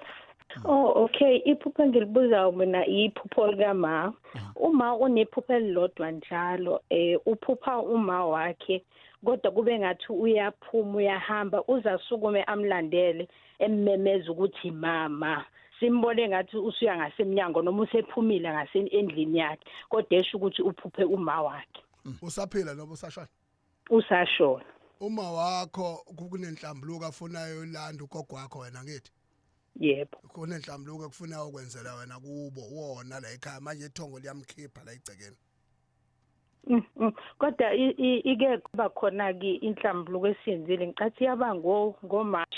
Oh, okay. Iphupho engilibuza mina iphupho likama. Uma unephupho elilodwa njalo, uphupha uma wakhe, kodwa kube ngathi uyaphuma uyahamba, uzasukume amlandele emmemeza ukuthi mama. Simbone ngathi usuya ngasemnyango noma usephumile endlini yakhe, kodwa esho ukuthi uphuphe uma wakhe. Usaphila noma usashona? Usashona. Uma wakho kunenhlambuluko afunayo ilanda ugogo wakho wena ngithi? Yebo. Kunenhlambuluko kufunayo ukwenzela wena kubo wona la ekhaya manje ithongo liyamkhipha la igcekeni. Kodwa ike kuba khona ke inhlambuluko esiyenzile ngicathi yaba ngoMarch.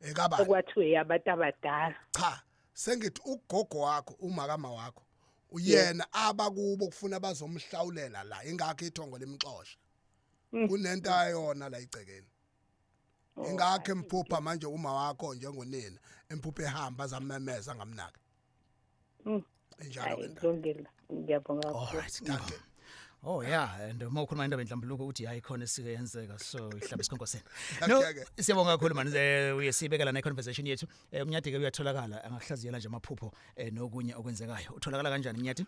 Ekaba. Okwathiwe yabantu abadala. Cha, sengithi ugogo wakho umakama wakho uyena abakubo kufuna bazomhlawulela la ingakho ithongo limxosha. Kunento ayona la igcekeni. Ingakho emphupha manje uma wakho njengonina emphupha ehamba zamemeza ngamnaka. Enjalo ke. Ngiyabonga. Alright, danke. Oh yeah, and uma ukhuluma indaba enhlambuluko uthi hayi khona sike yenzeka so ihlaba isikhonkoseni. No, siyabonga kakhulu man uyesibekela na conversation yethu. Umnyati ke uyatholakala angahlaziyela nje amaphupho nokunye okwenzekayo. Utholakala kanjani umnyati?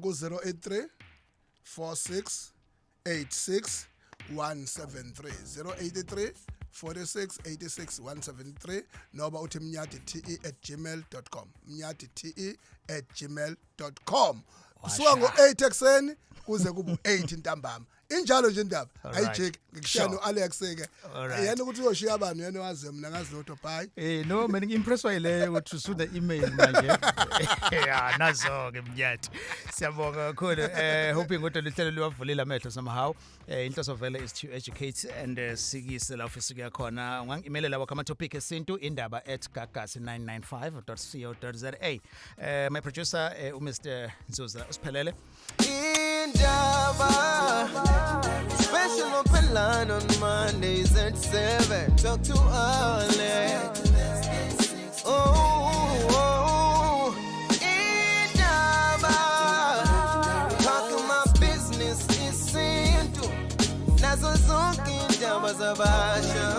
Ku 083 46 86 173 083 46 86 173 noba uthi mnyati@gmail.com mnyati@gmail.com kusuka ngo8 ekseni kuze kube 8 ntambama injalo nje indaba ayijike ngikushana Alex ke yena ukuthi uyoshiya abantu yena waze mina ngazi lotho bye no mina ngimpresswa yileyo ukuthi usuna email manje yeah nazo ke mnyathi siyabonga kakhulu hoping ukuthi lihlelo liwavulela amehlo somehow inhloso vele is to educate and sikise la office yakhona ungangimelela wakho ama topic esintu indaba@gagas995.co.za my producer Mr Nzuza usiphelele Indaba special open line on Mondays at 7 talk to Alex Indaba talking my business isintu nazo zonke indaba zabasha